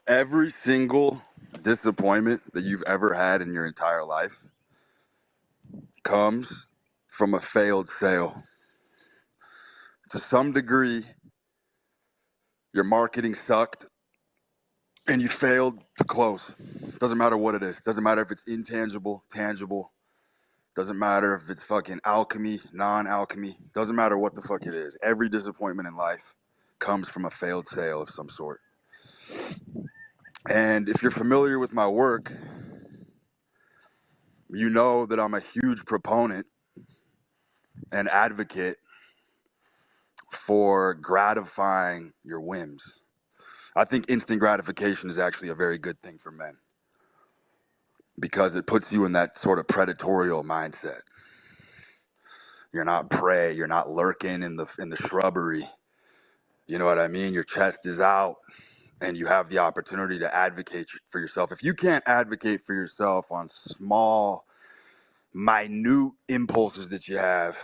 Every single disappointment that you've ever had in your entire life comes from a failed sale. To some degree, your marketing sucked and you failed to close. Doesn't matter what it is. Doesn't matter if it's intangible, tangible. Doesn't matter if it's fucking alchemy, non-alchemy. Doesn't matter what the fuck it is. Every disappointment in life comes from a failed sale of some sort. And if you're familiar with my work, you know that I'm a huge proponent and advocate for gratifying your whims. I think instant gratification is actually a very good thing for men because it puts you in that sort of predatorial mindset. You're not prey, you're not lurking in the shrubbery. You know what I mean? Your chest is out and you have the opportunity to advocate for yourself. If you can't advocate for yourself on small, minute impulses that you have,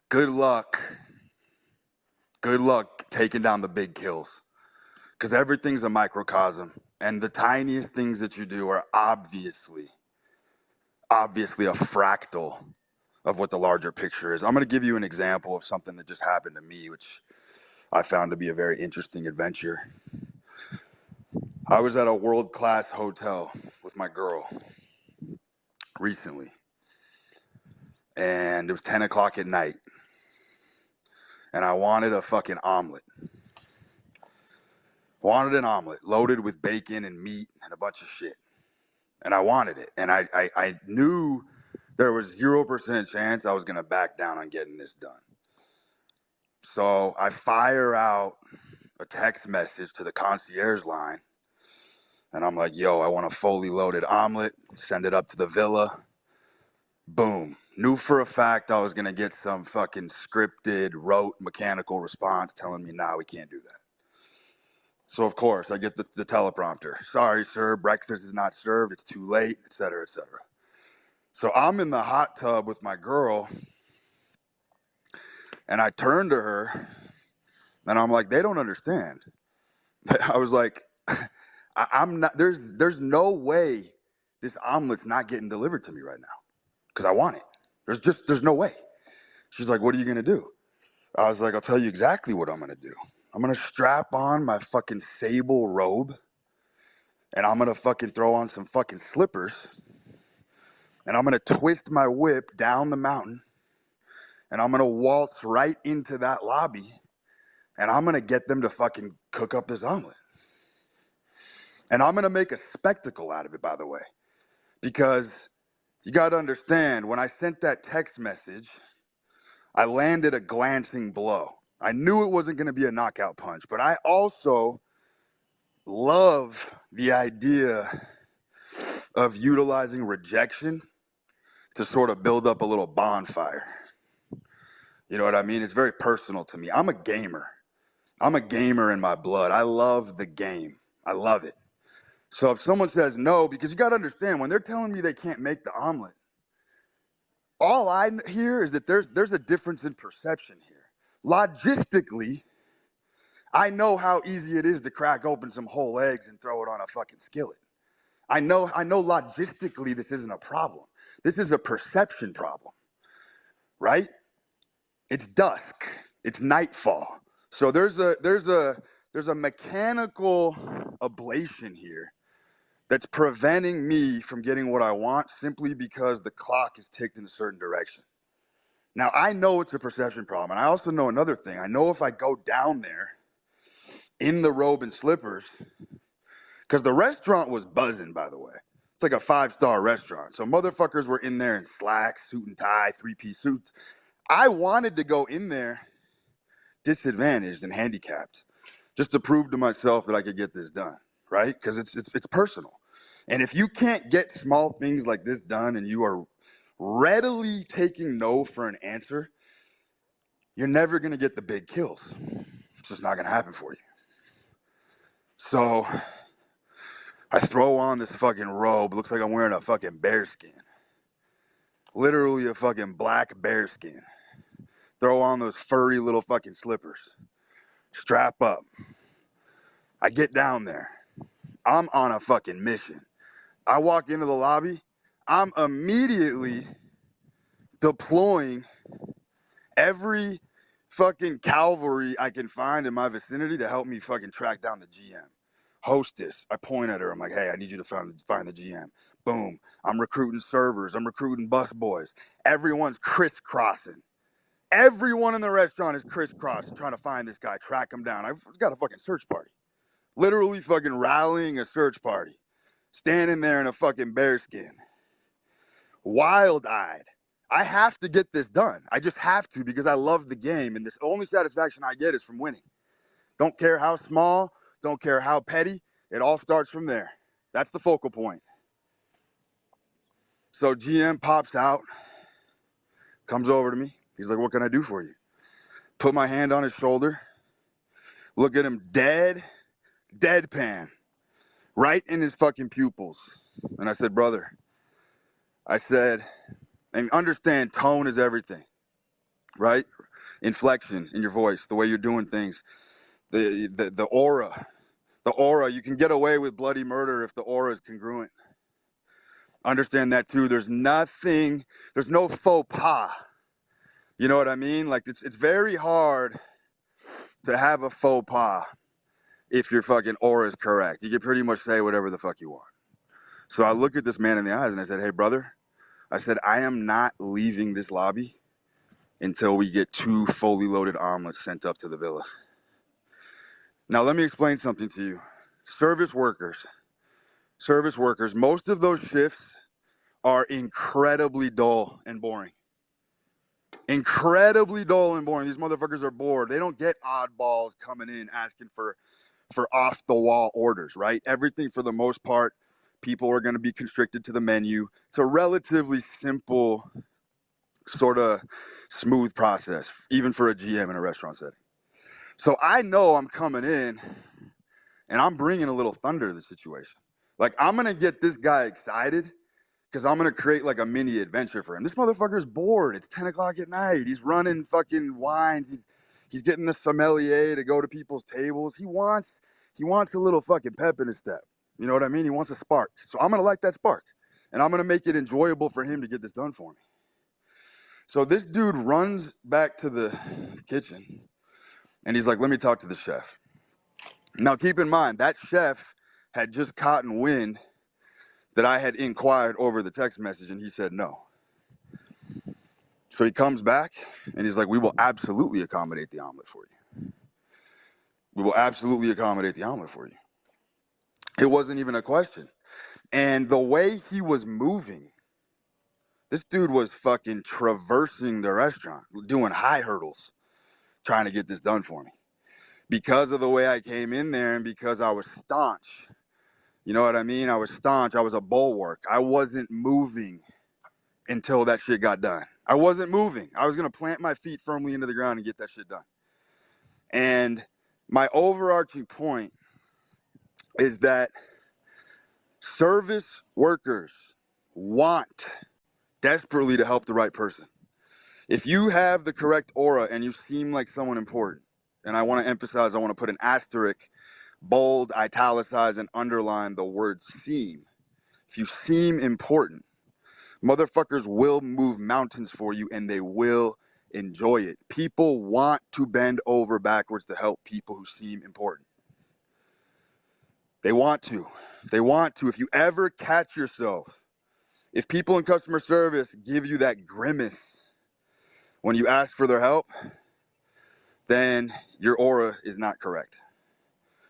good luck. Good luck taking down the big kills. Because everything's a microcosm. And the tiniest things that you do are obviously a fractal of what the larger picture is. I'm going to give you an example of something that just happened to me, which I found to be a very interesting adventure. I was at a world-class hotel with my girl recently, and it was 10 o'clock at night, and I wanted a fucking omelet. Wanted an omelet loaded with bacon and meat and a bunch of shit. And I wanted it. And I knew there was 0% chance I was going to back down on getting this done. So I fire out a text message to the concierge line. And I'm like, yo, I want a fully loaded omelet. Send it up to the villa. Boom. Knew for a fact I was going to get some fucking scripted, rote, mechanical response telling me, nah, we can't do that. So, of course, I get the teleprompter. Sorry, sir, breakfast is not served. It's too late, et cetera, et cetera. So I'm in the hot tub with my girl, and I turn to her, and I'm like, they don't understand. I was like, I'm not. There's no way this omelet's not getting delivered to me right now because I want it. There's no way. She's like, what are you gonna do? I was like, I'll tell you exactly what I'm gonna do. I'm gonna strap on my fucking sable robe, and I'm gonna fucking throw on some fucking slippers, and I'm gonna twist my whip down the mountain, and I'm gonna waltz right into that lobby, and I'm gonna get them to fucking cook up this omelet. And I'm gonna make a spectacle out of it, by the way, because you gotta understand, when I sent that text message, I landed a glancing blow. I knew it wasn't gonna be a knockout punch, but I also love the idea of utilizing rejection to sort of build up a little bonfire. You know what I mean? It's very personal to me. I'm a gamer. I'm a gamer in my blood. I love the game. I love it. So if someone says no, because you got to understand, when they're telling me they can't make the omelet, all I hear is that there's a difference in perception here. Logistically, I know how easy it is to crack open some whole eggs and throw it on a fucking skillet. I know logistically this isn't a problem. This is a perception problem, right? It's dusk. It's nightfall. So there's a mechanical ablation here that's preventing me from getting what I want simply because the clock is ticked in a certain direction. Now, I know it's a perception problem. And I also know another thing. I know if I go down there in the robe and slippers, because the restaurant was buzzing, by the way. It's like a 5-star restaurant. So motherfuckers were in there in slacks, suit and tie, 3-piece suits. I wanted to go in there disadvantaged and handicapped just to prove to myself that I could get this done, right? Because it's personal. And if you can't get small things like this done and you are readily taking no for an answer, you're never going to get the big kills. It's just not going to happen for you. So I throw on this fucking robe. Looks like I'm wearing a fucking bearskin. Literally a fucking black bearskin. Throw on those furry little fucking slippers. Strap up. I get down there. I'm on a fucking mission. I walk into the lobby, I'm immediately deploying every fucking cavalry I can find in my vicinity to help me fucking track down the GM. Hostess, I point at her. I'm like, hey, I need you to find the GM. Boom. I'm recruiting servers. I'm recruiting bus boys. Everyone's crisscrossing. Everyone in the restaurant is crisscrossing, trying to find this guy, track him down. I've got a fucking search party. Literally fucking rallying a search party. Standing there in a fucking bearskin. Wild-eyed. I have to get this done. I just have to because I love the game, and the only satisfaction I get is from winning. Don't care how small, don't care how petty, it all starts from there. That's the focal point. So GM pops out, comes over to me. He's like, what can I do for you? Put my hand on his shoulder, look at him deadpan, right in his fucking pupils. And I said, brother, and understand tone is everything, right? Inflection in your voice, the way you're doing things, the aura. The aura, you can get away with bloody murder if the aura is congruent. Understand that too. There's no faux pas. You know what I mean? Like it's very hard to have a faux pas if your fucking aura is correct. You can pretty much say whatever the fuck you want. So I looked at this man in the eyes and I said, hey brother, I said, I am not leaving this lobby until we get 2 fully loaded omelets sent up to the villa. Now let me explain something to you. Service workers, most of those shifts are incredibly dull and boring. Incredibly dull and boring. These motherfuckers are bored. They don't get oddballs coming in asking for off the wall orders, right? Everything for the most part, people are going to be constricted to the menu. It's a relatively simple sort of smooth process, even for a GM in a restaurant setting. So I know I'm coming in and I'm bringing a little thunder to the situation. Like I'm going to get this guy excited because I'm going to create like a mini adventure for him. This motherfucker's bored. It's 10 o'clock at night. He's running fucking wines. He's getting the sommelier to go to people's tables. He wants a little fucking pep in his step. You know what I mean? He wants a spark. So I'm going to light that spark. And I'm going to make it enjoyable for him to get this done for me. So this dude runs back to the kitchen and he's like, let me talk to the chef. Now keep in mind, that chef had just caught wind that I had inquired over the text message and he said no. So he comes back and he's like, we will absolutely accommodate the omelet for you. We will absolutely accommodate the omelet for you. It wasn't even a question. And the way he was moving, this dude was fucking traversing the restaurant, doing high hurdles, trying to get this done for me. Because of the way I came in there and because I was staunch. You know what I mean? I was staunch. I was a bulwark. I wasn't moving until that shit got done. I wasn't moving. I was going to plant my feet firmly into the ground and get that shit done. And my overarching point is that service workers want desperately to help the right person. If you have the correct aura and you seem like someone important, and I want to emphasize, I want to put an asterisk, bold, italicize, and underline the word seem. If you seem important, motherfuckers will move mountains for you and they will enjoy it. People want to bend over backwards to help people who seem important. They want to. They want to. If you ever catch yourself, if people in customer service give you that grimace when you ask for their help, then your aura is not correct.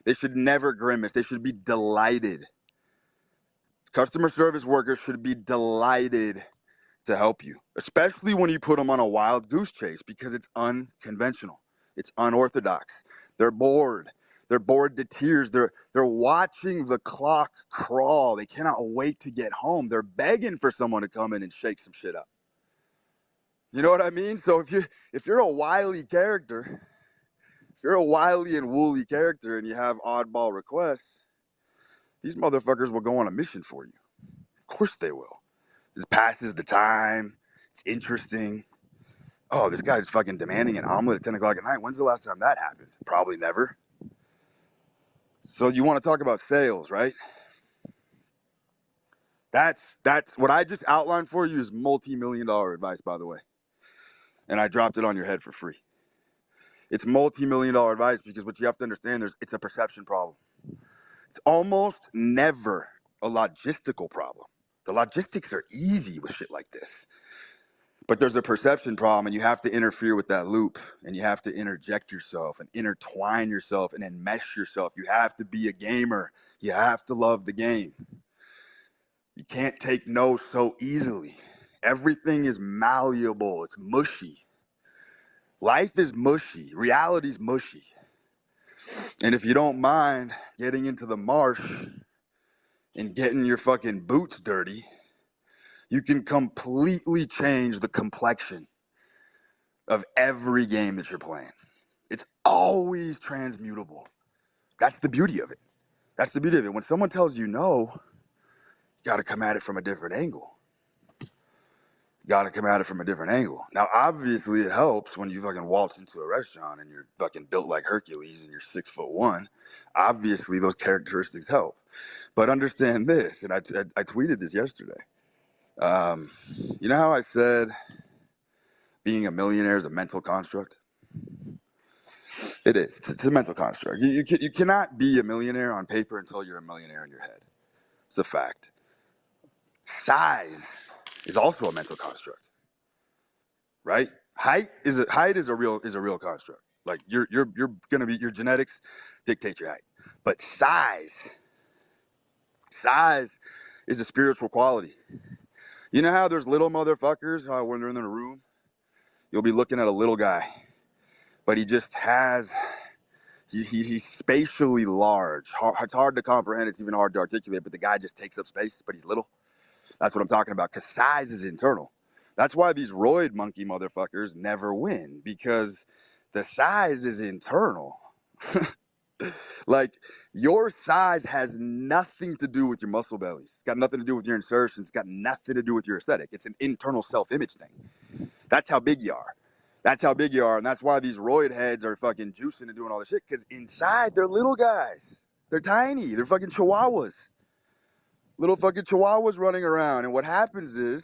They should never grimace. They should be delighted. Customer service workers should be delighted to help you, especially when you put them on a wild goose chase because it's unconventional. It's unorthodox. They're bored. They're bored to tears. They're watching the clock crawl. They cannot wait to get home. They're begging for someone to come in and shake some shit up. You know what I mean? So if you're a wily character, if you're a wily and woolly character and you have oddball requests, these motherfuckers will go on a mission for you. Of course they will. It passes the time. It's interesting. Oh, this guy's fucking demanding an omelet at 10 o'clock at night. When's the last time that happened? Probably never. So you want to talk about sales, right? That's what I just outlined for you is multi-million-dollar advice, by the way. And I dropped it on your head for free. It's multi-million-dollar advice because what you have to understand it's a perception problem. It's almost never a logistical problem. The logistics are easy with shit like this. But there's a perception problem, and you have to interfere with that loop, and you have to interject yourself and intertwine yourself and enmesh yourself. You have to be a gamer. You have to love the game. You can't take no so easily. Everything is malleable. It's mushy. Life is mushy. Reality's mushy. And if you don't mind getting into the marsh and getting your fucking boots dirty, you can completely change the complexion of every game that you're playing. It's always transmutable. That's the beauty of it. That's the beauty of it. When someone tells you no, you got to come at it from a different angle. Now, obviously, it helps when you fucking waltz into a restaurant and you're fucking built like Hercules and you're 6'1". Obviously, those characteristics help. But understand this, and I tweeted this yesterday. You know how I said being a millionaire is a mental construct? It is. It's a mental construct. You cannot be a millionaire on paper until you're a millionaire in your head. It's a fact. Size is also a mental construct, right? Height is a real construct. Like you're gonna be, your genetics dictate your height, but size is a spiritual quality. You know how there's little motherfuckers, how when they're in the room, you'll be looking at a little guy, but he's spatially large. It's hard to comprehend. It's even hard to articulate, but the guy just takes up space, but he's little. That's what I'm talking about, because size is internal. That's why these roid monkey motherfuckers never win, because the size is internal. Like, your size has nothing to do with your muscle bellies. It's got nothing to do with your insertions. It's got nothing to do with your aesthetic. It's an internal self-image thing. That's how big you are. And that's why these roid heads are fucking juicing and doing all this shit, because inside they're little guys. They're tiny. They're fucking chihuahuas. Little fucking chihuahuas running around. And what happens is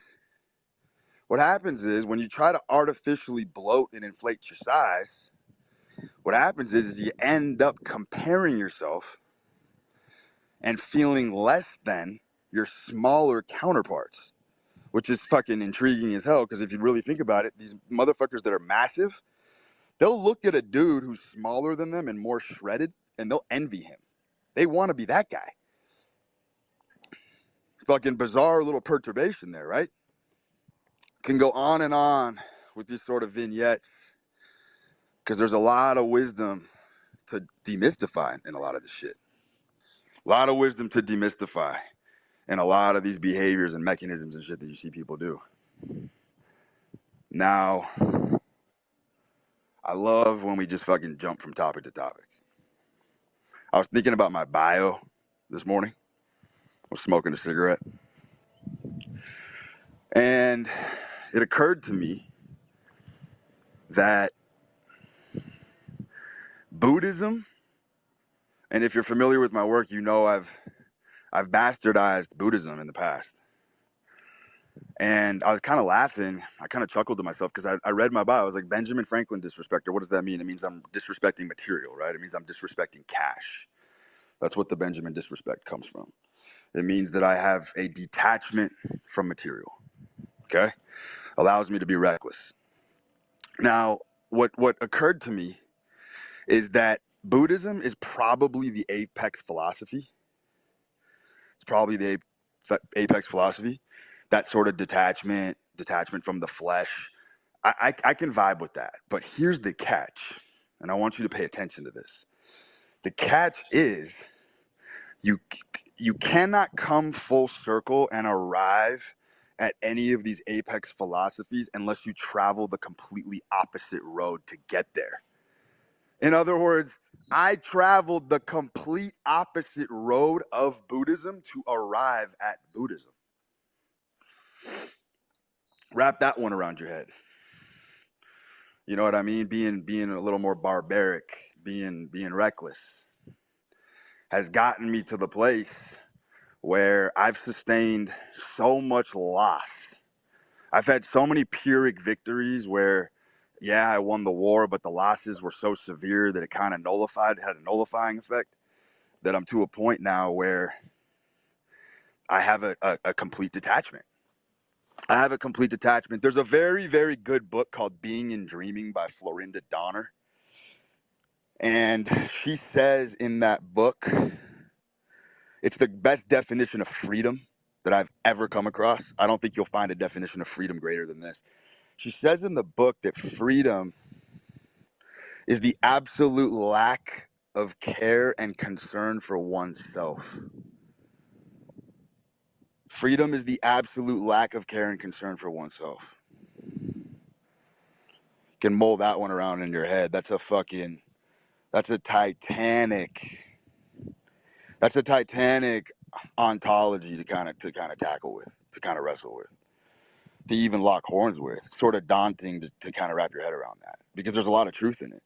when you try to artificially bloat and inflate your size, what happens is you end up comparing yourself and feeling less than your smaller counterparts, which is fucking intriguing as hell, because if you really think about it, these motherfuckers that are massive, they'll look at a dude who's smaller than them and more shredded, and they'll envy him. They want to be that guy. Fucking bizarre little perturbation there, right? Can go on and on with these sort of vignettes, because there's a lot of wisdom to demystify in a lot of this shit. A lot of wisdom to demystify in a lot of these behaviors and mechanisms and shit that you see people do. Now, I love when we just fucking jump from topic to topic. I was thinking about my bio this morning. I was smoking a cigarette. And it occurred to me that Buddhism, and if you're familiar with my work, you know I've bastardized Buddhism in the past. And I was kind of laughing. I kind of chuckled to myself because I read my bio. I was like, Benjamin Franklin disrespecter. What does that mean? It means I'm disrespecting material, right? It means I'm disrespecting cash. That's what the Benjamin disrespect comes from. It means that I have a detachment from material, okay? Allows me to be reckless. Now, what occurred to me is that Buddhism is probably the apex philosophy. It's probably the apex philosophy. That sort of detachment from the flesh. I can vibe with that. But here's the catch, and I want you to pay attention to this. The catch is you cannot come full circle and arrive at any of these apex philosophies unless you travel the completely opposite road to get there. In other words, I traveled the complete opposite road of Buddhism to arrive at Buddhism. Wrap that one around your head. You know what I mean? Being a little more barbaric, being reckless, has gotten me to the place where I've sustained so much loss. I've had so many Pyrrhic victories where, yeah, I won the war, but the losses were so severe that it kind of had a nullifying effect, that I'm to a point now where I have a complete detachment. I have a complete detachment. There's a very, very good book called Being and Dreaming by Florinda Donner. And she says in that book, it's the best definition of freedom that I've ever come across. I don't think you'll find a definition of freedom greater than this. She says in the book that freedom is the absolute lack of care and concern for oneself. Freedom is the absolute lack of care and concern for oneself. You can mold that one around in your head. That's a titanic ontology to kind of tackle with, to kind of wrestle with, to even lock horns with. It's sort of daunting to kind of wrap your head around that, because there's a lot of truth in it.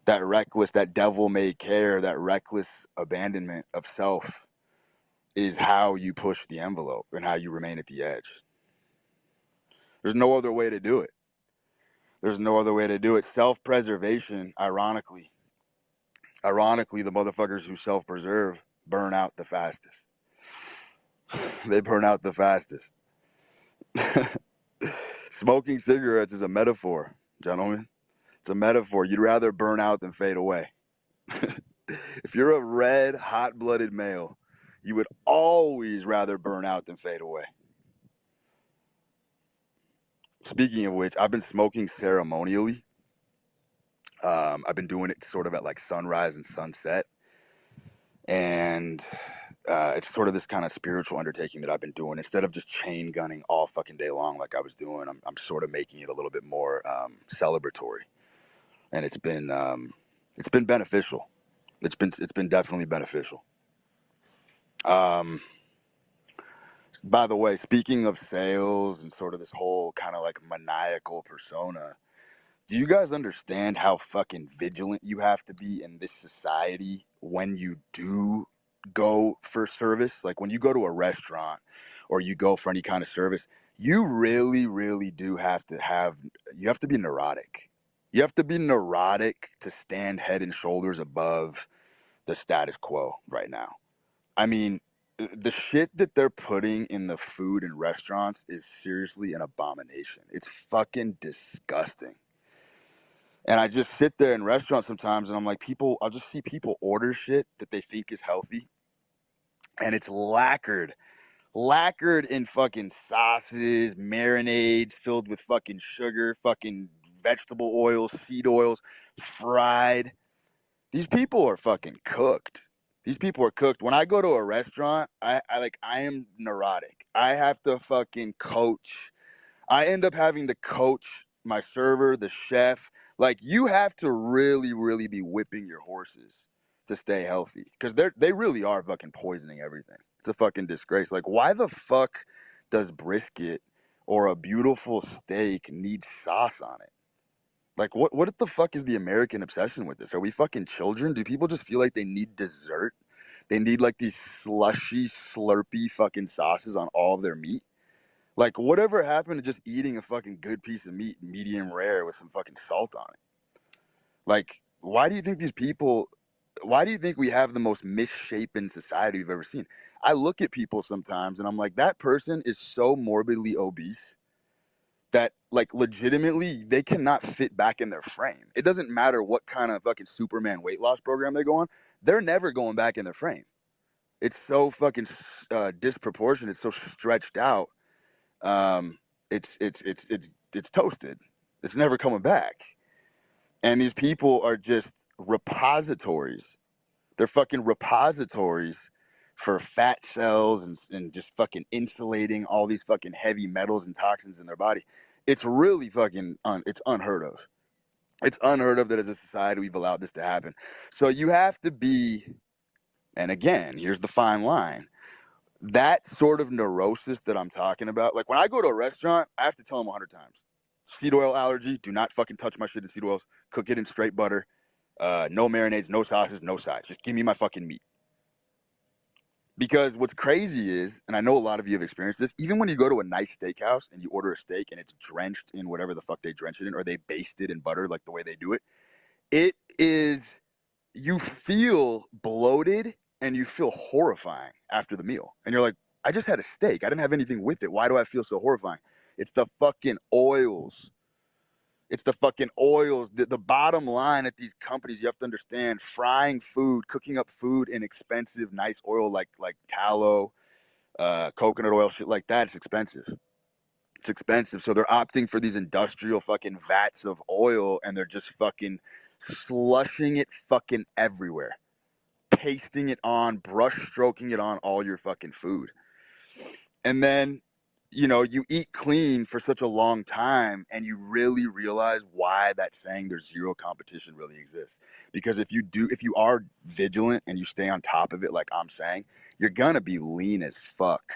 That devil may care, that reckless abandonment of self is how you push the envelope and how you remain at the edge. There's no other way to do it. Self-preservation, ironically, the motherfuckers who self-preserve burn out the fastest. They burn out the fastest. Smoking cigarettes is a metaphor, gentlemen. It's a metaphor. You'd rather burn out than fade away. If you're a red, hot-blooded male, you would always rather burn out than fade away. Speaking of which, I've been smoking ceremonially. I've been doing it sort of at like sunrise and sunset. And it's sort of this kind of spiritual undertaking that I've been doing. Instead of just chain gunning all fucking day long like I was doing, I'm sort of making it a little bit more celebratory. And it's been beneficial. It's been definitely beneficial. By the way, speaking of sales and sort of this whole kind of like maniacal persona, do you guys understand how fucking vigilant you have to be in this society when you do go for service? Like when you go to a restaurant or you go for any kind of service, you really, really do you have to be neurotic. You have to be neurotic to stand head and shoulders above the status quo right now. I mean, the shit that they're putting in the food and restaurants is seriously an abomination. It's fucking disgusting. And I just sit there in restaurants sometimes and I'm like, I'll just see people order shit that they think is healthy. And it's lacquered in fucking sauces, marinades filled with fucking sugar, fucking vegetable oils, seed oils, fried. These people are fucking cooked. When I go to a restaurant, I am neurotic. I have to fucking coach. I end up having to coach my server, the chef. Like, you have to really, really be whipping your horses to stay healthy, because they really are fucking poisoning everything. It's a fucking disgrace. Like, why the fuck does brisket or a beautiful steak need sauce on it? Like, what the fuck is the American obsession with this? Are we fucking children? Do people just feel like they need dessert? They need like these slushy, slurpy fucking sauces on all of their meat? Like, whatever happened to just eating a fucking good piece of meat, medium rare, with some fucking salt on it? Like, why do you think we have the most misshapen society we've ever seen? I look at people sometimes and I'm like, that person is so morbidly obese that, like, legitimately they cannot fit back in their frame. It doesn't matter what kind of fucking Superman weight loss program they go on. They're never going back in their frame. It's so fucking disproportionate. It's so stretched out. It's toasted. It's never coming back. And these people are just repositories. They're fucking repositories for fat cells and just fucking insulating all these fucking heavy metals and toxins in their body. It's really fucking it's unheard of. It's unheard of that as a society we've allowed this to happen. So you have to be, and again, here's the fine line. That sort of neurosis that I'm talking about, like when I go to a restaurant, I have to tell them 100 times. Seed oil allergy, do not fucking touch my shit in seed oils. Cook it in straight butter. No marinades, no sauces, no sides. Just give me my fucking meat. Because what's crazy is, and I know a lot of you have experienced this, even when you go to a nice steakhouse and you order a steak and it's drenched in whatever the fuck they drench it in, or they baste it in butter like the way they do it, it is, you feel bloated and you feel horrifying after the meal. And you're like, I just had a steak. I didn't have anything with it. Why do I feel so horrifying? It's the fucking oils. It's the fucking oils. The bottom line at these companies, you have to understand, frying food, cooking up food in expensive, nice oil like tallow, coconut oil, shit like that, it's expensive. It's expensive. So they're opting for these industrial fucking vats of oil, and they're just fucking slushing it fucking everywhere. Pasting it on, brush stroking it on all your fucking food. And then, you eat clean for such a long time and you really realize why that saying there's zero competition really exists. Because if you are vigilant and you stay on top of it, like I'm saying, you're gonna be lean as fuck.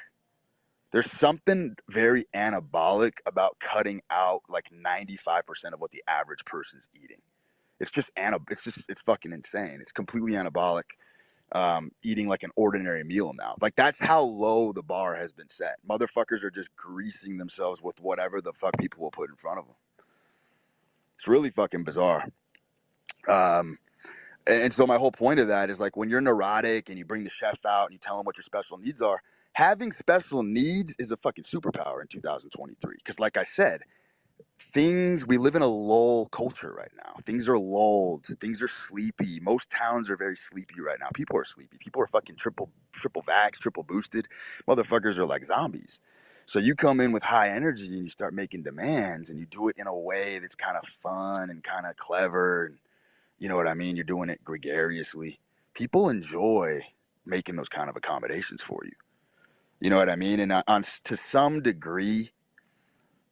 There's something very anabolic about cutting out like 95% of what the average person's eating. It's fucking insane. It's completely anabolic. Eating like an ordinary meal now. Like that's how low the bar has been set. Motherfuckers are just greasing themselves with whatever the fuck people will put in front of them. It's really fucking bizarre. And so my whole point of that is like when you're neurotic and you bring the chef out and you tell him what your special needs are, having special needs is a fucking superpower in 2023. Because like I said, we live in a lull culture right now. Things are lulled. Things are sleepy. Most towns are very sleepy right now. People are sleepy. People are fucking triple vax, triple boosted. Motherfuckers are like zombies. So you come in with high energy and you start making demands and you do it in a way that's kind of fun and kind of clever. And you know what I mean? You're doing it gregariously. People enjoy making those kind of accommodations for you. You know what I mean? And to some degree,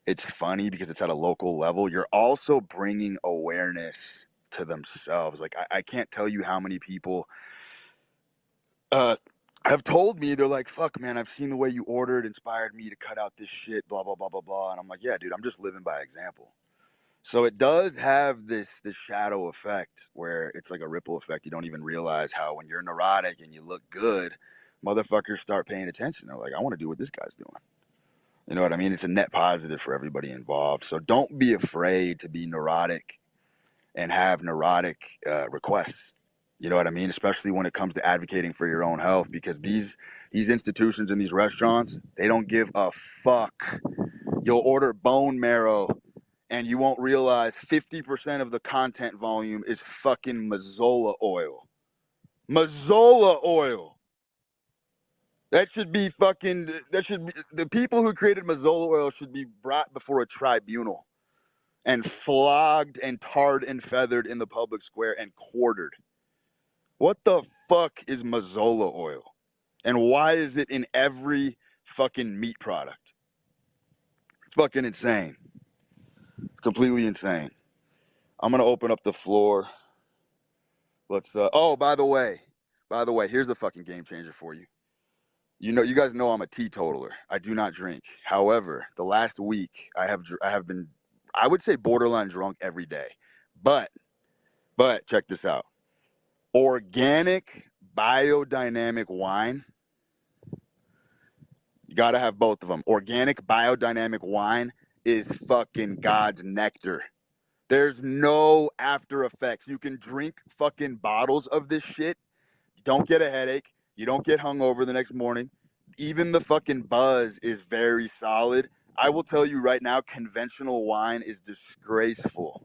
it's funny because it's at a local level. You're also bringing awareness to themselves. Like I can't tell you how many people have told me, they're like, fuck man, I've seen the way you ordered, inspired me to cut out this shit, blah, blah, blah, blah, blah. And I'm like, yeah, dude, I'm just living by example. So it does have this shadow effect where it's like a ripple effect. You don't even realize how when you're neurotic and you look good, motherfuckers start paying attention. They're like, I want to do what this guy's doing. You know what I mean? It's a net positive for everybody involved. So don't be afraid to be neurotic and have neurotic requests. You know what I mean? Especially when it comes to advocating for your own health, because these institutions and these restaurants, they don't give a fuck. You'll order bone marrow and you won't realize 50% of the content volume is fucking Mazola oil. Mazola oil. That should be the people who created Mazola oil should be brought before a tribunal and flogged and tarred and feathered in the public square and quartered. What the fuck is Mazola oil? And why is it in every fucking meat product? It's fucking insane. It's completely insane. I'm going to open up the floor. Let's, oh, by the way, here's the fucking game changer for you. You guys know I'm a teetotaler. I do not drink. However, the last week I have been, I would say borderline drunk every day. But check this out. Organic biodynamic wine. You got to have both of them. Organic biodynamic wine is fucking God's nectar. There's no after effects. You can drink fucking bottles of this shit. You don't get a headache. You don't get hungover the next morning. Even the fucking buzz is very solid. I will tell you right now, conventional wine is disgraceful.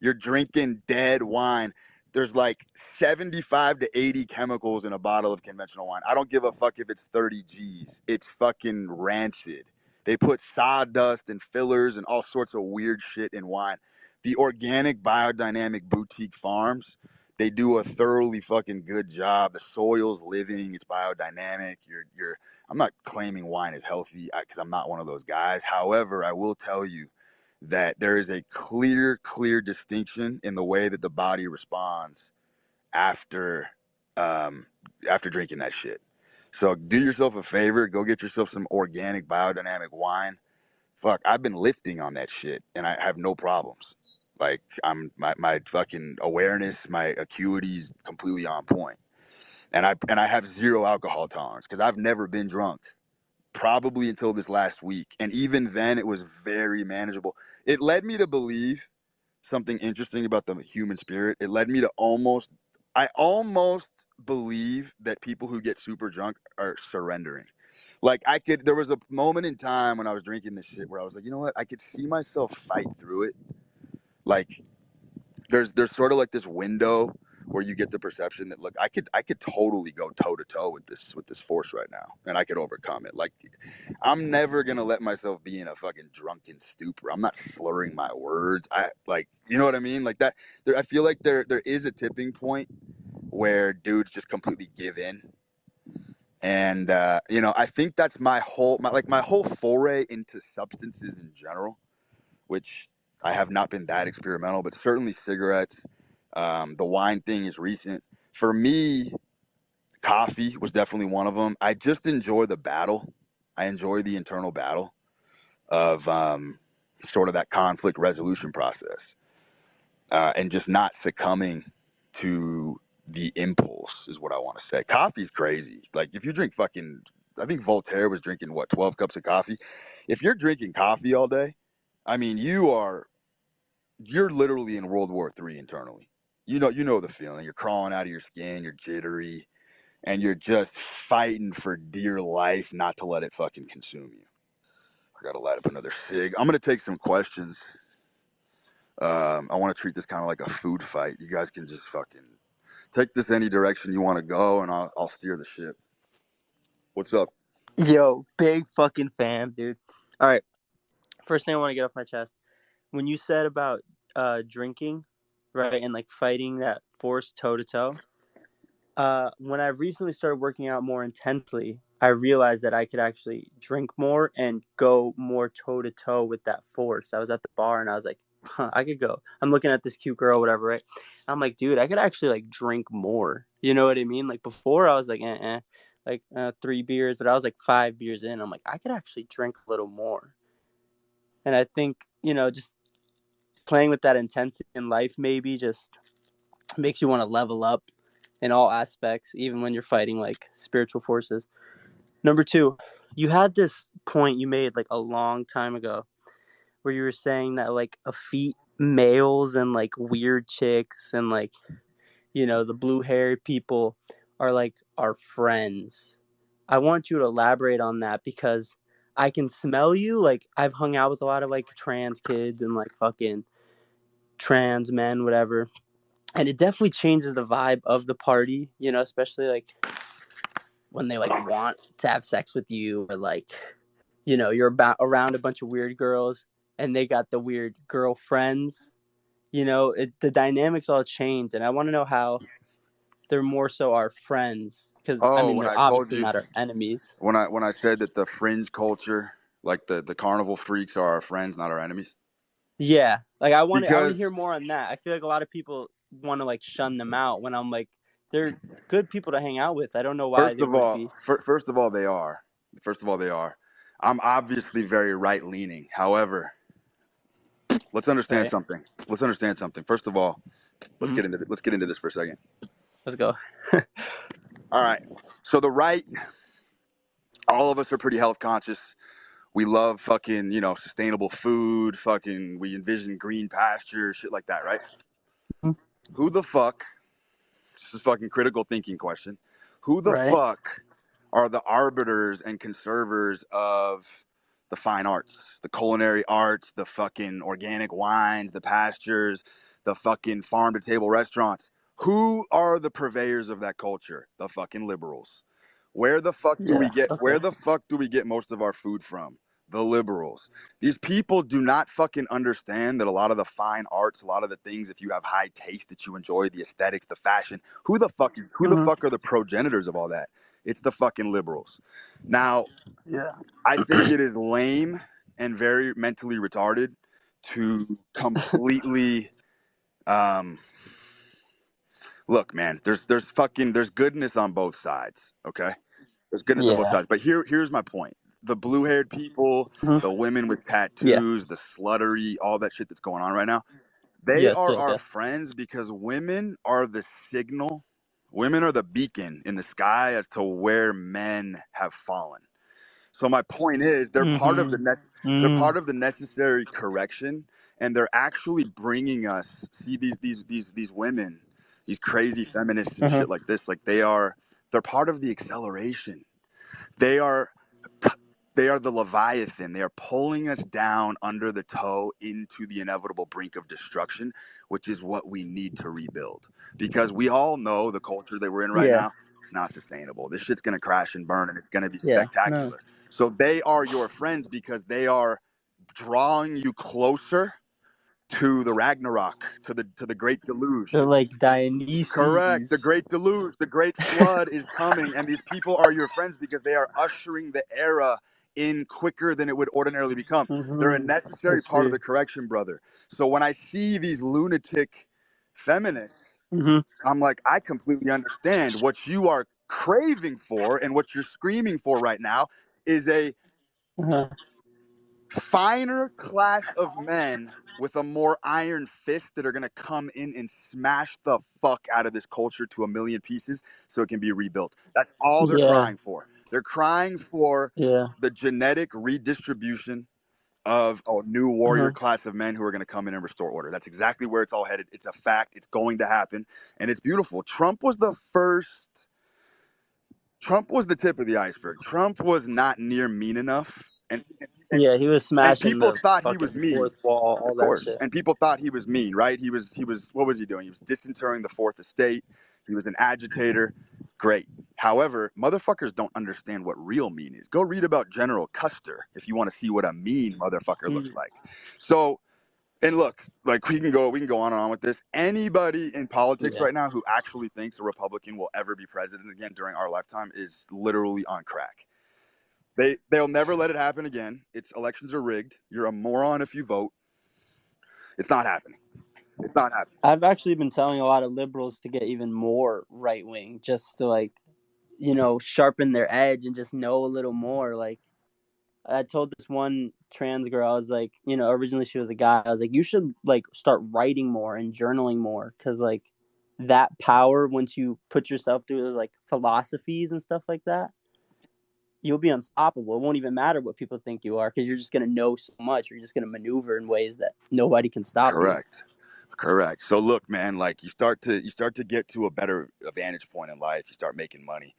You're drinking dead wine. There's like 75 to 80 chemicals in a bottle of conventional wine. I don't give a fuck if it's 30 G's. It's fucking rancid. They put sawdust and fillers and all sorts of weird shit in wine. The organic biodynamic boutique farms, they do a thoroughly fucking good job. The soil's living, it's biodynamic. I'm not claiming wine is healthy because I'm not one of those guys. However, I will tell you that there is a clear distinction in the way that the body responds after drinking that shit. So do yourself a favor, go get yourself some organic biodynamic wine. Fuck, I've been lifting on that shit and I have no problems. Like my fucking awareness, my acuity's completely on point. and I have zero alcohol tolerance because I've never been drunk, probably until this last week, and even then it was very manageable. It led me to believe something interesting about the human spirit. It led me to I almost believe that people who get super drunk are surrendering. Like there was a moment in time when I was drinking this shit where I was like, you know what? I could see myself fight through it. Like there's sort of like this window where you get the perception that, look, I could totally go toe to toe with this force right now, and I could overcome it. Like I'm never gonna let myself be in a fucking drunken stupor. I'm not slurring my words. I like, you know what I mean? Like that. I feel like there is a tipping point where dudes just completely give in, and I think that's my whole foray into substances in general, which I have not been that experimental, but certainly cigarettes. The wine thing is recent. For me, coffee was definitely one of them. I just enjoy the battle. I enjoy the internal battle of sort of that conflict resolution process, and just not succumbing to the impulse is what I want to say. Coffee's crazy. Like if you drink I think Voltaire was drinking 12 cups of coffee. If you're drinking coffee all day, I mean, you're literally in World War III internally. You know the feeling. You're crawling out of your skin. You're jittery, and you're just fighting for dear life not to let it fucking consume you. I gotta light up another cig. I'm gonna take some questions. I want to treat this kind of like a food fight. You guys can just fucking take this any direction you want to go, and I'll steer the ship. What's up? Yo, big fucking fan, dude. All right, first thing I want to get off my chest. When you said about drinking, right, and like fighting that force toe to toe, when I recently started working out more intensely, I realized that I could actually drink more and go more toe to toe with that force. I was at the bar and I was like, huh, I could go. I'm looking at this cute girl, whatever, right? I'm like, dude, I could actually like drink more. You know what I mean? Like before, I was like, like 3 beers, but I was like 5 beers in. I'm like, I could actually drink a little more. And I think, just playing with that intensity in life maybe just makes you want to level up in all aspects, even when you're fighting like spiritual forces. Number two, you had this point you made like a long time ago where you were saying that like effete males and like weird chicks and like, the blue haired people are like our friends. I want you to elaborate on that because I can smell you. Like I've hung out with a lot of like trans kids and like fucking trans men, whatever. And it definitely changes the vibe of the party, especially like when they like want to have sex with you or like, you're about around a bunch of weird girls and they got the weird girlfriends, the dynamics all change. And I want to know how they're more so our friends because I Oh, mean, when they're I told obviously you, not our enemies. when I said that the fringe culture, like the carnival freaks, are our friends, not our enemies. Yeah. Like I want to Because hear more on that. I feel like a lot of people want to like shun them out when I'm like, they're good people to hang out with. I don't know why first they of would all, be. first of all, they are. First of all, they are. I'm obviously very right leaning. However, let's understand Okay. something. Let's understand something. First of all, Mm-hmm. let's get into this for a second. Let's go. All right. So the right, all of us are pretty health conscious. We love fucking, sustainable food. Fucking, we envision green pasture, shit like that, right? Who the fuck? This is fucking critical thinking question. Who the Right. fuck are the arbiters and conservers of the fine arts, the culinary arts, the fucking organic wines, the pastures, the fucking farm to table restaurants? Who are the purveyors of that culture? The fucking liberals. Yeah. Okay. Where the fuck do we get most of our food from? The liberals. These people do not fucking understand that a lot of the fine arts, a lot of the things, if you have high taste that you enjoy, the aesthetics, the fashion, who the Mm-hmm. fuck are the progenitors of all that? It's the fucking liberals. Now, Yeah. I think it is lame and very mentally retarded to completely um look, man, there's goodness on both sides, okay? There's goodness on both Yeah. sides. But here's my point. The blue-haired people, Mm-hmm. the women with Yeah. tattoos, the sluttery, all that shit that's going on right now, they Yes. are Yes. our Yes. friends because women are the signal Women are the beacon in the sky as to where men have fallen. So my point is, Mm-hmm. they're Mm-hmm. part of the necessary correction, and they're actually bringing us. See these women, these crazy feminists and Uh-huh. shit like this. Like they're part of the acceleration. They are they are the Leviathan. They are pulling us down under the toe into the inevitable brink of destruction, which is what we need to rebuild. Because we all know the culture that we're in right Yeah. now, it's not sustainable. This shit's gonna crash and burn and it's gonna be Yeah. No. spectacular. So they are your friends because they are drawing you closer to the Ragnarok, to the great deluge. They're like Correct. The Dionysus. great deluge, the great flood is coming, and these people are your friends because they are ushering the era in quicker than it would ordinarily become. They're a Mm-hmm. I necessary part of see. the correction, brother. So when I see these lunatic feminists, Mm-hmm. I'm like, I completely understand what you are craving for and what you're screaming for right now is a Uh-huh. finer class of men with a more iron fist that are going to come in and smash the fuck out of this culture to a million pieces so it can be rebuilt. That's all they're Yeah. crying for. They're crying for Yeah. the genetic redistribution of a new warrior Uh-huh. class of men who are going to come in and restore order. That's exactly where it's all headed. It's a fact. It's going to happen. And it's beautiful. Trump was the tip of the iceberg. Trump was not near mean enough. And Yeah, he was and smashing people the thought he was fucking mean, fourth wall, all of that course. shit. And people thought he was mean, right? He was what was he doing? He was disinterring the fourth estate. He was an agitator. Great. However, motherfuckers don't understand what real mean is. Go read about General Custer if you want to see what a mean motherfucker looks Mm. like. So, and look, like we can go on and on with this. Anybody in politics Yeah. right now who actually thinks a Republican will ever be president again during our lifetime is literally on crack. They'll never let it happen again. It's elections are rigged. You're a moron if you vote. It's not happening. It's not happening. I've actually been telling a lot of liberals to get even more right wing, just to like, sharpen their edge and just know a little more. Like, I told this one trans girl, I was like, originally she was a guy. I was like, you should like start writing more and journaling more, because like that power, once you put yourself through those like philosophies and stuff like that, you'll be unstoppable. It won't even matter what people think you are, because you're just gonna know so much. You're just gonna maneuver in ways that nobody can stop you. Correct. Correct. So look, man, like you start to get to a better vantage point in life. You start making money.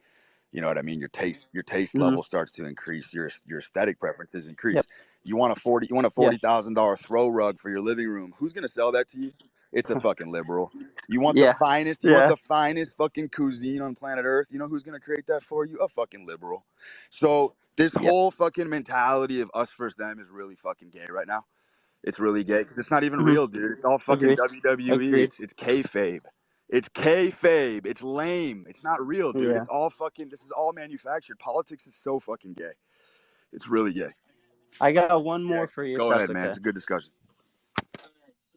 You know what I mean? Your taste Mm-hmm. level starts to increase. Your aesthetic preferences Yep. increase. You want a Yeah. $40,000 throw rug for your living room. Who's gonna sell that to you? It's a fucking liberal. You want the Yeah. finest. You want Yeah. the finest fucking cuisine on planet Earth. You know who's gonna create that for you? A fucking liberal. So this Yep. whole fucking mentality of us versus them is really fucking gay right now. It's really gay because it's not even Mm-hmm. real, dude. It's all fucking Agreed. WWE. Agreed. It's kayfabe. It's kayfabe. It's lame. It's not real, dude. Yeah. It's all fucking. This is all manufactured. Politics is so fucking gay. It's really gay. I got one Yeah. more for you, if Go that's ahead, man. okay. It's a good discussion.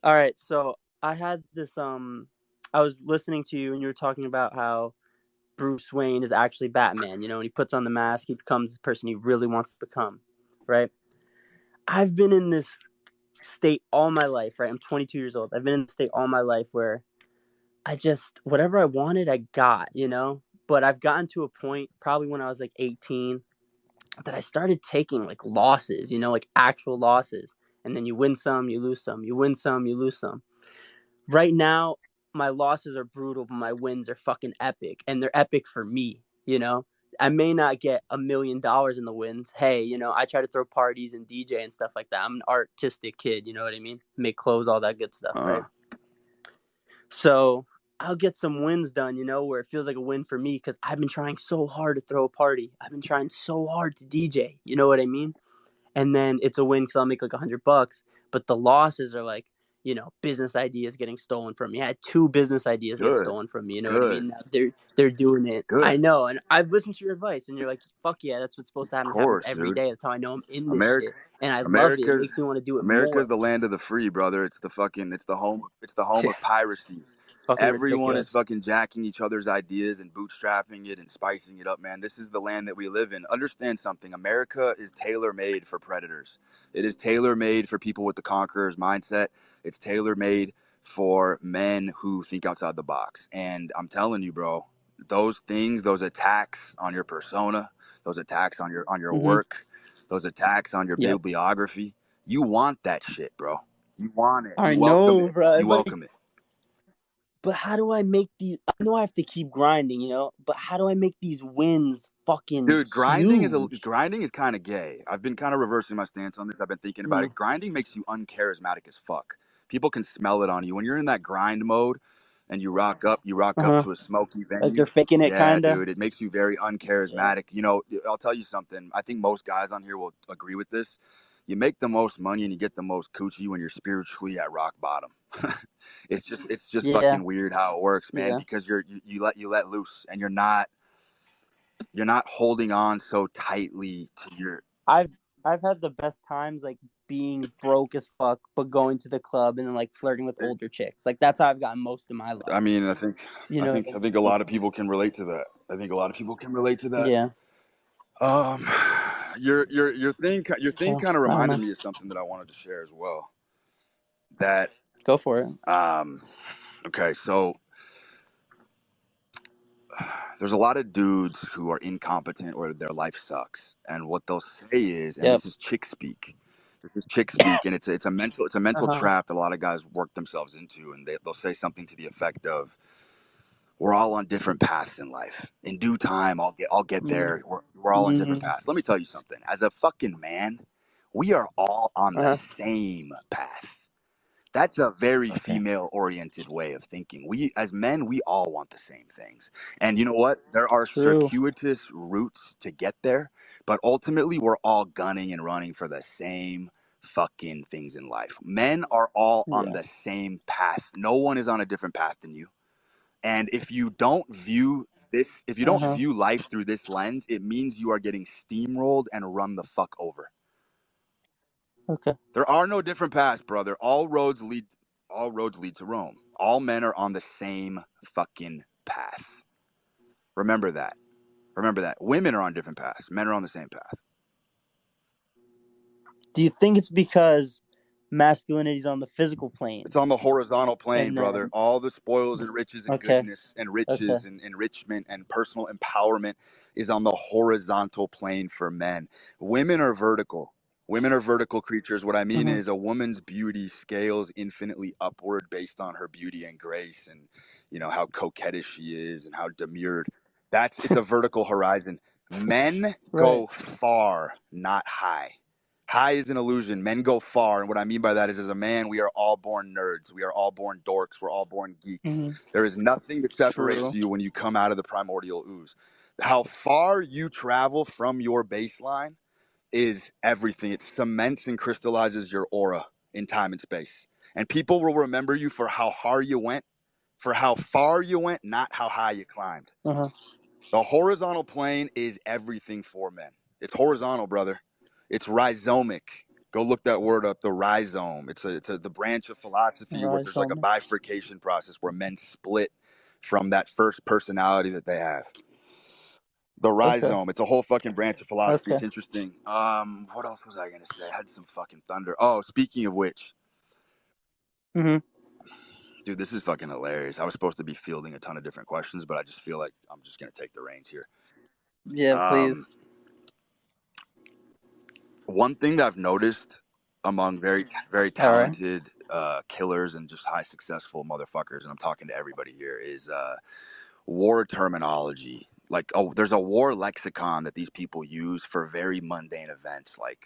All right. So I had this. I was listening to you, and you were talking about how Bruce Wayne is actually Batman. And he puts on the mask, he becomes the person he really wants to become. Right. I've been in this state all my life. Right. I'm 22 years old. I've been in this state all my life where I just whatever I wanted, I got. But I've gotten to a point, probably when I was like 18, that I started taking like losses, like actual losses. And then you win some, you lose some, you win some, you lose some. Right now, my losses are brutal, but my wins are fucking epic. And they're epic for me. I may not get $1 million in the wins. Hey, I try to throw parties and DJ and stuff like that. I'm an artistic kid, you know what I mean? Make clothes, all that good stuff, Uh, right? So I'll get some wins done, where it feels like a win for me, because I've been trying so hard to throw a party. I've been trying so hard to DJ. You know what I mean? And then it's a win because I'll make like $100. But the losses are like, business ideas getting stolen from me. I had 2 business ideas get good. stolen from me. You know what I Good. mean? Now they're doing it. I Good. know, and I've listened to your advice, and you're like, fuck yeah, that's what's supposed to happen. Of It happens course, every dude. day. That's how I know I'm in this America. shit, and I love it. It America's makes me want to do it America's more. the land of the free, brother. It's the home Yeah, of piracy. fucking Everyone is ridiculous. fucking jacking each other's ideas and bootstrapping it and spicing it up, man. This is the land that we live in. Understand something. America is tailor-made for predators. It is tailor-made for people with the conqueror's mindset. It's tailor-made for men who think outside the box. And I'm telling you, bro, those things, those attacks on your persona, those attacks on your Mm-hmm. work, those attacks on your Yep. bibliography, you want that shit, bro. You want it. You I welcome know, it. bro. You welcome it. But how do I make these? I know I have to keep grinding, but how do I make these wins fucking Dude, grinding huge? is kind of gay. I've been kind of reversing my stance on this. I've been thinking about Mm, it. Grinding makes you uncharismatic as fuck. People can smell it on you when you're in that grind mode, and you rock up uh-huh. to a smoky Like venue. you're faking it, Yeah, kinda. dude, it makes you very Yeah. uncharismatic. You know, I'll tell you something. I think most guys on here will agree with this. You make the most money and you get the most coochie when you're spiritually at rock bottom. It's just Yeah. fucking weird how it works, man, Yeah. because you let loose, and you're not holding on so tightly to your. I've I've had the best times like being broke as fuck, but going to the club and then like flirting with older chicks. Like that's how I've gotten most of my I love. mean, You I know think what I I think a mean? lot of people can relate to that. I think a lot of people can relate to that. Yeah. Um, your thing So kind of I don't reminded know. me of something that I wanted to share as well. That Go for it. um, okay, so there's a lot of dudes who are incompetent or their life sucks, and what they'll say is, and Yep. this is chick speak. This is chick speak, and it's a mental Uh-huh. trap that a lot of guys work themselves into, and they'll say something to the effect of, we're all on different paths in life. In due time, I'll get Mm. there. We're all on different Mm. paths. Let me tell you something. As a fucking man, we are all on the Uh-huh. same path. That's a very Okay. female oriented way of thinking. We, as men, we all want the same things. And you know what? There are True. circuitous routes to get there, but ultimately we're all gunning and running for the same fucking things in life. Men are all on Yeah. the same path. No one is on a different path than you. And if you don't Uh-huh. view life through this lens, it means you are getting steamrolled and run the fuck over. Okay. There are no different paths, brother. All roads lead to Rome. All men are on the same fucking path. Remember that. Remember that. Women are on different paths. Men are on the same path. Do you think it's because masculinity is on the physical plane It's on the horizontal plane, and brother. then All the spoils and riches and okay. goodness and Okay. riches and enrichment and personal empowerment is on the horizontal plane for men. Women are vertical. Women are vertical creatures. What I mean Mm-hmm. is, a woman's beauty scales infinitely upward based on her beauty and grace, and how coquettish she is and how demurred. It's a vertical horizon. Men Right. go far, not high. High is an illusion. Men go far. And what I mean by that is, as a man, we are all born nerds. We are all born dorks. We're all born geeks. Mm-hmm. There is nothing that separates True. you when you come out of the primordial ooze. How far you travel from your baseline is everything. It cements and crystallizes your aura in time and space. And people will remember you for how far you went, not how high you climbed. Uh-huh. The horizontal plane is everything for men. It's horizontal, brother. It's rhizomic. Go look that word up. The rhizome. It's the branch of philosophy where there's like a Rhizomic. bifurcation process where men split from that first personality that they have. The Okay. rhizome. It's a whole fucking branch of philosophy. Okay. It's interesting. What else was I gonna say? I had some fucking thunder. Oh, speaking of which, Mm-hmm. dude, this is fucking hilarious. I was supposed to be fielding a ton of different questions, but I just feel like I'm just gonna take the reins here. Yeah, Um, please. One thing that I've noticed among very All right. talented killers and just high successful motherfuckers, and I'm talking to everybody here, is war terminology. Like, oh, there's a war lexicon that these people use for very mundane events, like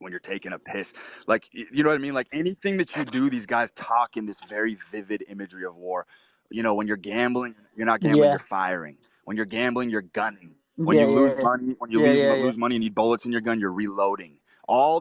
when you're taking a piss. Like, you know what I mean? Like, anything that you do, these guys talk in this very vivid imagery of war. When you're gambling, you're not gambling, you're Yeah. firing. When you're gambling, you're gunning. When Yeah. you lose Yeah. money, when you Yeah. Yeah. lose money, you need bullets in your gun, you're reloading. All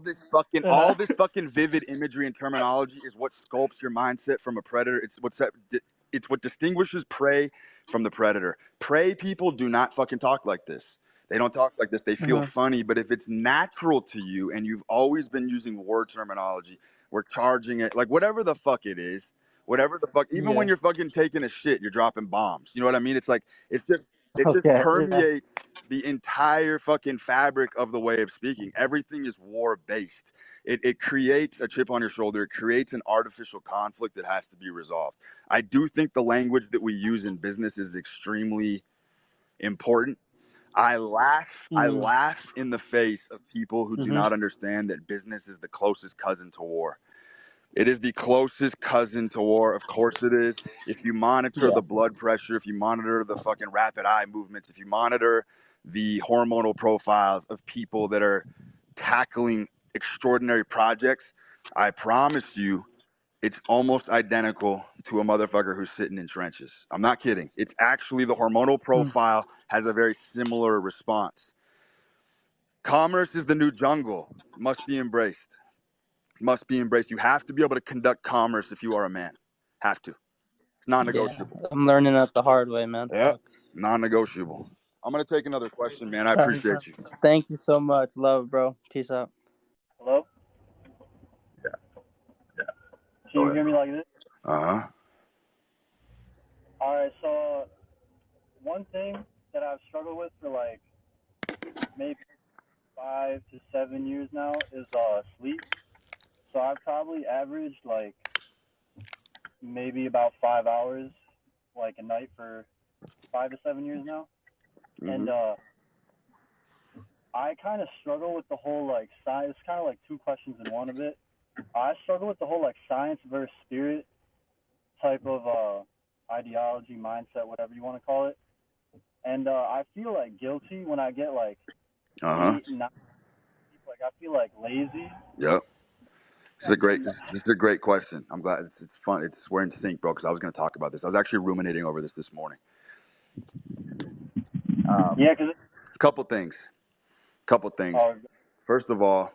Uh-huh. this fucking vivid imagery and terminology is what sculpts your mindset from a predator. It's what distinguishes prey from the predator. Prey people do not fucking talk like this. They don't talk like this. They feel Uh-huh. funny, but if it's natural to you and you've always been using word terminology, we're charging it like whatever the fuck it is, whatever the fuck. Even when Yeah. you're fucking taking a shit, you're dropping bombs. You know what I mean? It's like it's just It just Okay. Yeah. permeates the entire fucking fabric of the way of speaking. Everything is war based. It creates a chip on your shoulder. It creates an artificial conflict that has to be resolved. I do think the language that we use in business is extremely important. I Mm, laugh in the face of people who do mm-hmm. not understand that business is the closest cousin to war. It is the closest cousin to war. Of course it is. If you monitor Yeah. the blood pressure, if you monitor the fucking rapid eye movements, if you monitor the hormonal profiles of people that are tackling extraordinary projects, I promise you, it's almost identical to a motherfucker who's sitting in trenches. I'm not kidding. It's actually the hormonal Mm, profile has a very similar response. Commerce is the new jungle, must be embraced. Must be embraced. You have to be able to conduct commerce if you are a man. Have to. It's yeah. non-negotiable. I'm learning that the hard way, man. Yep. Fuck. Non-negotiable. I'm gonna take another question, man. I All right. appreciate you. Thank you so much. Love, bro. Peace out. Hello? Yeah. Yeah. Can you hear me like this? Uh-huh. Alright, so one thing that I've struggled with for like maybe 5 to 7 years now is sleep. So I've probably averaged like maybe about 5 hours like a night for 5 to 7 years now. Mm-hmm. And I kind of struggle with the whole like science. It's kind of like two questions in one of it. I struggle with the whole like science versus spirit type of ideology, mindset, whatever you want to call it. And I feel like guilty when I get like Uh-huh. 8, 9. Like I feel like lazy. Yep. This is a Like great getting this, this is a great question. I'm glad it's fun. We're in sync, bro, because I was gonna talk about this. I was actually ruminating over this morning. yeah, cause Couple things. Couple things. uh, First of all,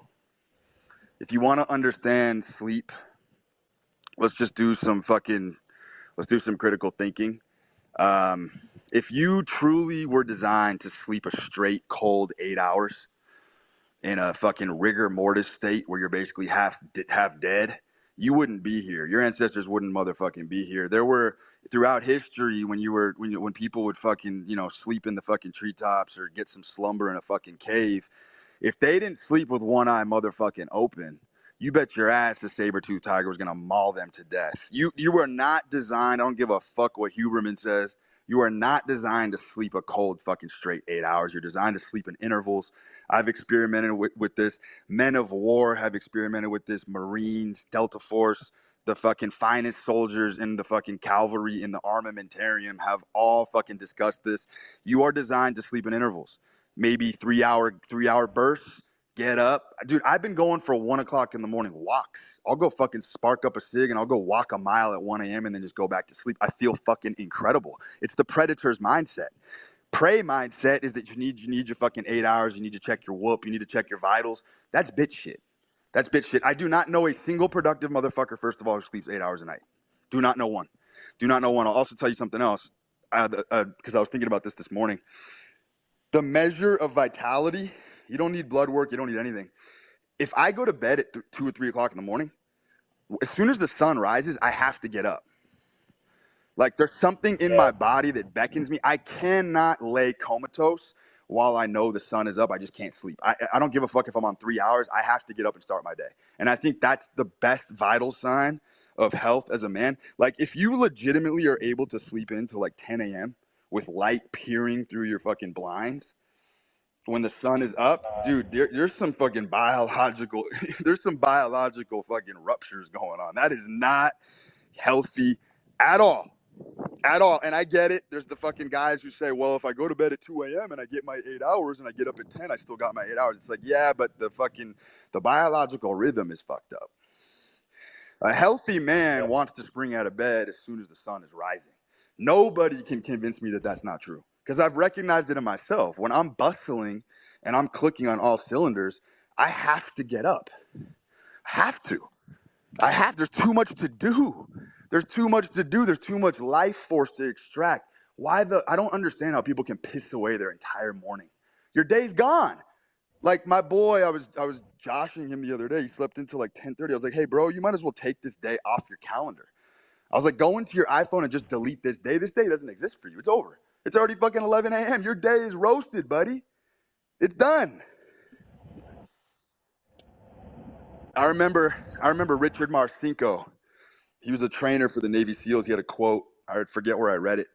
if you want to understand sleep, let's just do some fucking let's do some critical thinking. Um, if you truly were designed to sleep a straight cold 8 hours in a fucking rigor mortis state where you're basically half dead, you wouldn't be here. Your ancestors wouldn't motherfucking be here. There were throughout history when people would fucking sleep in the fucking treetops or get some slumber in a fucking cave. If they didn't sleep with one eye motherfucking open, you bet your ass the saber-toothed tiger was gonna maul them to death. You were not designed. I don't give a fuck what Huberman says. You are not designed to sleep a cold fucking straight 8 hours. You're designed to sleep in intervals. I've experimented with this. Men of war have experimented with this. Marines, Delta Force, the fucking finest soldiers in the fucking cavalry in the armamentarium have all fucking discussed this. You are designed to sleep in intervals. Maybe 3 hour bursts. Get up, dude. I've been going for 1 o'clock in the morning walks. I'll go fucking spark up a cig and I'll go walk a mile at 1 a.m. and then just go back to sleep. I feel fucking incredible. It's the predator's mindset. Prey mindset is that you need your fucking 8 hours. You need to check your whoop. You need to check your vitals. That's bitch shit. That's bitch shit. I do not know a single productive motherfucker, first of all, who sleeps 8 hours a night. Do not know one. Do not know one. I'll also tell you something else because I was thinking about this morning. The measure of vitality, you don't need blood work. You don't need anything. If I go to bed at 2 or 3 o'clock in the morning, as soon as the sun rises, I have to get up. Like there's something in yeah, my body that beckons me. I cannot lay comatose while I know the sun is up. I just can't sleep. I don't give a fuck if I'm on 3 hours. I have to get up and start my day. And I think that's the best vital sign of health as a man. Like if you legitimately are able to sleep into like 10 a.m. with light peering through your fucking blinds when the sun is up, dude, there's some fucking biological, there's some biological fucking ruptures going on. That is not healthy at all. At all. And I get it. There's the fucking guys who say, well, if I go to bed at 2 a.m. and I get my 8 hours and I get up at 10, I still got my 8 hours. It's like, yeah, but the biological rhythm is fucked up. A healthy yeah, man wants to spring out of bed as soon as the sun is rising. Nobody can convince me that that's not true because I've recognized it in myself. When I'm bustling and I'm clicking on all cylinders, I have to get up. Have to. There's too much to do. There's too much to do. There's too much life force to extract. I don't understand how people can piss away their entire morning. Your day's gone. Like my boy, I was joshing him the other day. He slept until like 10:30. I was like, hey bro, you might as well take this day off your calendar. I was like, go into your iPhone and just delete this day. This day doesn't exist for you. It's over. It's already fucking 11 a.m. Your day is roasted, buddy. It's done. I remember Richard Marcinko. He was a trainer for the Navy SEALs. He had a quote. I forget where I read it.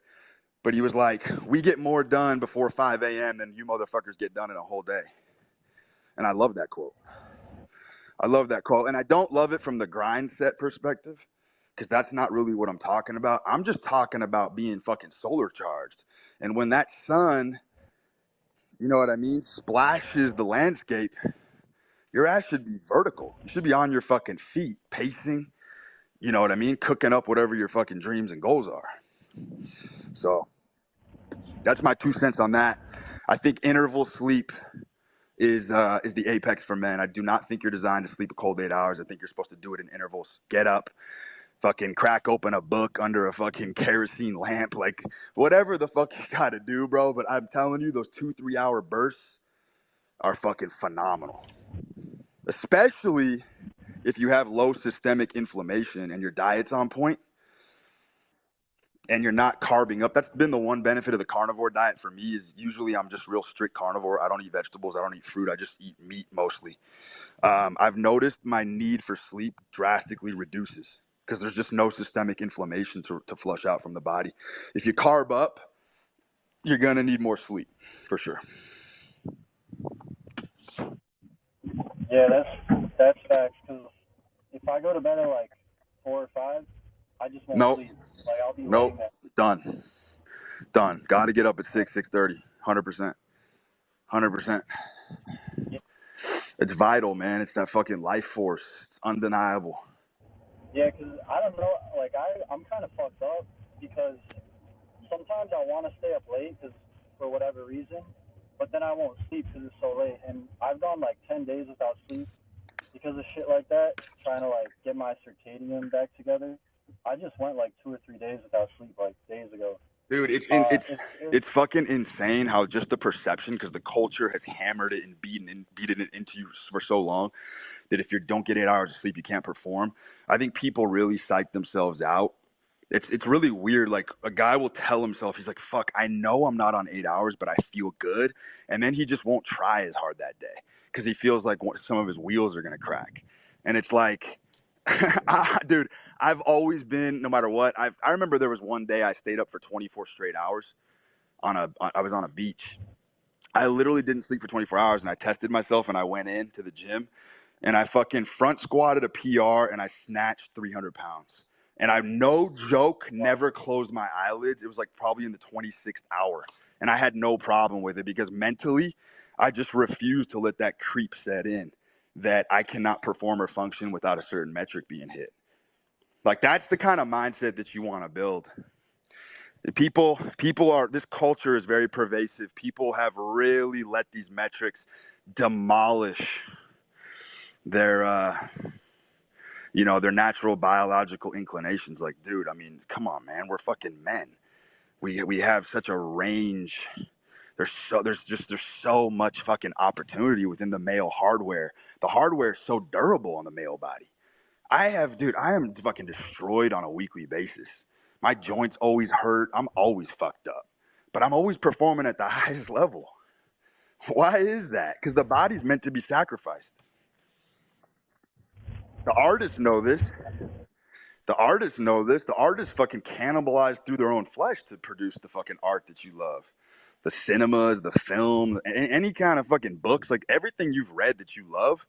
But he was like, we get more done before 5 a.m. than you motherfuckers get done in a whole day. And I love that quote. And I don't love it from the grind set perspective, because that's not really what I'm talking about. I'm just talking about being fucking solar charged. And when that sun, you know what I mean, splashes the landscape, your ass should be vertical. You should be on your fucking feet, pacing, you know what I mean, cooking up whatever your fucking dreams and goals are. So that's my 2 cents on that. I think interval sleep is the apex for men. I do not think you're designed to sleep a cold 8 hours. I think you're supposed to do it in intervals. Get up, fucking crack open a book under a fucking kerosene lamp, like whatever the fuck you gotta do, bro. But I'm telling you, those 2-3 hour bursts are fucking phenomenal. Especially if you have low systemic inflammation and your diet's on point and you're not carbing up. That's been the one benefit of the carnivore diet for me, is usually I'm just real strict carnivore. I don't eat vegetables. I don't eat fruit. I just eat meat mostly. I've noticed my need for sleep drastically reduces because there's just no systemic inflammation to flush out from the body. If you carb up, you're going to need more sleep for sure. Yeah, that's facts. Because if I go to bed at like 4 or 5, I just won't Nope. sleep. Like I'll be Nope. laying there. Done. Got to get up at 6:30. 100%. 100%. Yeah, It's vital, man. It's that fucking life force. It's undeniable. yeah. Because I don't know. Like I'm kind of fucked up because sometimes I want to stay up late because for whatever reason, but then I won't sleep because it's so late. And I've gone like 10 days without sleep because of shit like that, trying to like get my circadian back together. I just went like 2 or 3 days without sleep like days ago. Dude, It's it's fucking insane how just the perception, because the culture has hammered it and beaten it into you for so long, that if you don't get 8 hours of sleep, you can't perform. I think people really psych themselves out. It's really weird. Like, a guy will tell himself, he's like, fuck, I know I'm not on 8 hours, but I feel good. And then he just won't try as hard that day because he feels like some of his wheels are going to crack. And it's like, dude, I've always been, no matter what, I remember there was one day I stayed up for 24 straight hours I was on a beach. I literally didn't sleep for 24 hours, and I tested myself, and I went in to the gym and I fucking front squatted a PR and I snatched 300 pounds. And I, no joke, never closed my eyelids. It was like probably in the 26th hour. And I had no problem with it because mentally, I just refused to let that creep set in that I cannot perform or function without a certain metric being hit. Like, that's the kind of mindset that you want to build. People are, this culture is very pervasive. People have really let these metrics demolish their their natural biological inclinations. Like, dude, I mean, come on, man, we're fucking men. We have such a range. There's so much fucking opportunity within the male hardware. The hardware is so durable on the male body. I am fucking destroyed on a weekly basis. My joints always hurt. I'm always fucked up. But I'm always performing at the highest level. Why is that? Because the body's meant to be sacrificed. The artists know this. The artists know this. The artists fucking cannibalize through their own flesh to produce the fucking art that you love. The cinemas, the film, any kind of fucking books, like everything you've read that you love,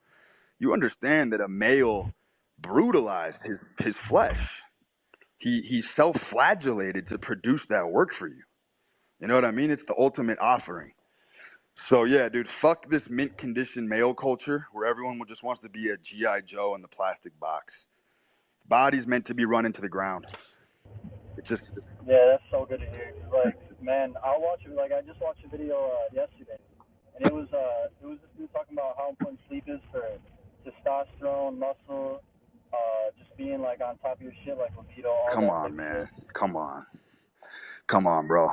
you understand that a male brutalized his flesh. He self-flagellated to produce that work for you. You know what I mean? It's the ultimate offering. So yeah, dude, fuck this mint condition male culture where everyone just wants to be a GI Joe in the plastic box. The body's meant to be run into the ground. It's Yeah, that's so good to hear. 'Cause, like, man, I'll watch it. Like, I just watched a video yesterday, and it was this dude talking about how important sleep is for testosterone, muscle, just being like on top of your shit, like libido, all come that type on, of man. shit. Come on, bro.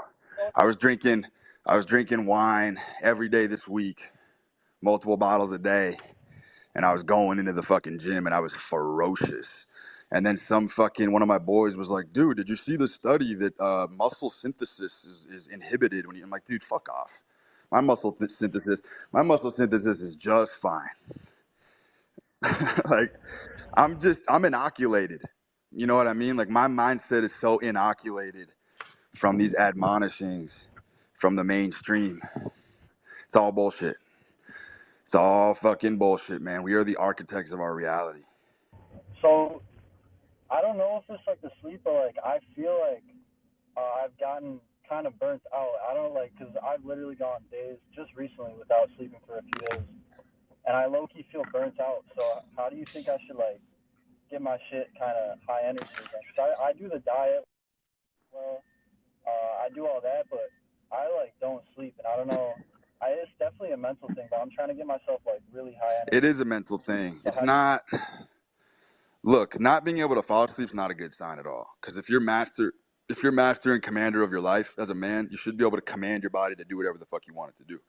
I was drinking wine every day this week, multiple bottles a day, and I was going into the fucking gym and I was ferocious. And then some fucking one of my boys was like, dude, did you see the study that muscle synthesis is inhibited when you? I'm like, dude, fuck off. My muscle synthesis, is just fine. Like, I'm inoculated. You know what I mean? Like, my mindset is so inoculated from these admonishings from the mainstream. It's all bullshit. It's all fucking bullshit, man. We are the architects of our reality. So I don't know if it's like the sleep, but like I feel like I've gotten kind of burnt out. I don't like because I've literally gone days just recently without sleeping for a few days, and I low key feel burnt out. So how do you think I should like get my shit kind of high energy again? Cause I do the diet well, I do all that, but I like don't sleep, and I don't know. It's definitely a mental thing, but I'm trying to get myself like really high It energy. is a mental thing. So It's how do you? not. Look, not being able to fall asleep is not a good sign at all. Because if you're master and commander of your life as a man, you should be able to command your body to do whatever the fuck you want it to do.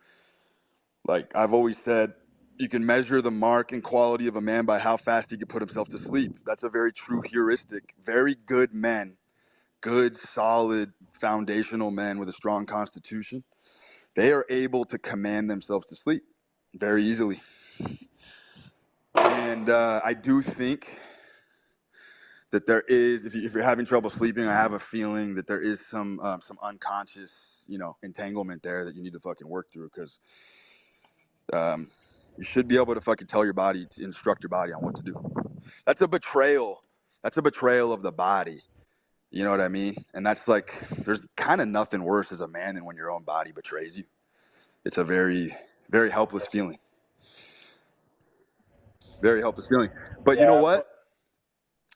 Like I've always said, you can measure the mark and quality of a man by how fast he can put himself to sleep. That's a very true heuristic. Very good men, good, solid, foundational men with a strong constitution, they are able to command themselves to sleep very easily. And I do think that there is, if you're having trouble sleeping, I have a feeling that there is some unconscious, entanglement there that you need to fucking work through because um, you should be able to fucking tell your body, to instruct your body on what to do. That's a betrayal. That's a betrayal of the body. You know what I mean? And that's like, there's kind of nothing worse as a man than when your own body betrays you. It's a very, very helpless feeling. Very helpless feeling. But you know Yeah, what? but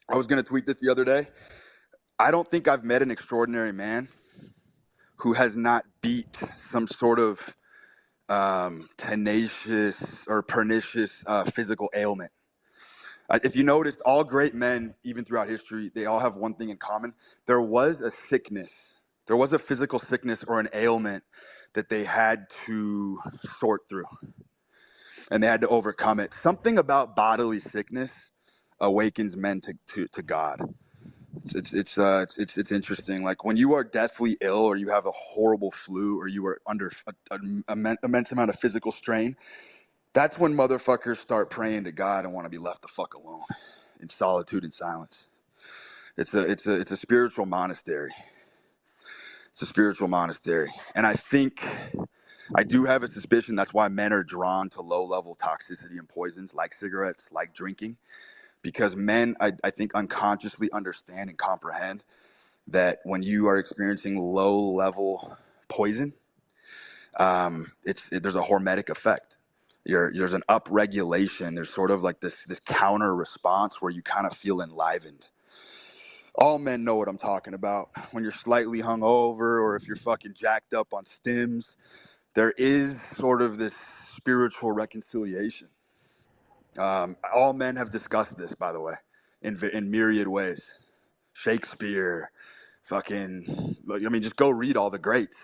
I was going to tweet this the other day. I don't think I've met an extraordinary man who has not beat some sort of tenacious or pernicious physical ailment. If you noticed, all great men, even throughout history, they all have one thing in common. There was a sickness, there was a physical sickness or an ailment that they had to sort through and they had to overcome it. Something about bodily sickness awakens men to God. It's interesting. Like when you are deathly ill, or you have a horrible flu, or you are under an immense amount of physical strain, that's when motherfuckers start praying to God and want to be left the fuck alone, in solitude and silence. It's a spiritual monastery. It's a spiritual monastery, and I do have a suspicion that's why men are drawn to low level toxicity and poisons like cigarettes, like drinking, because men, I think, unconsciously understand and comprehend that when you are experiencing low level poison, there's a hormetic effect. There's an upregulation. There's sort of like this counter response where you kind of feel enlivened. All men know what I'm talking about. When you're slightly hungover, or if you're fucking jacked up on stims, there is sort of this spiritual reconciliation. All men have discussed this, by the way, in myriad ways. Shakespeare, fucking, I mean, just go read all the greats.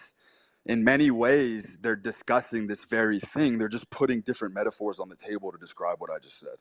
In many ways, they're discussing this very thing. They're just putting different metaphors on the table to describe what I just said.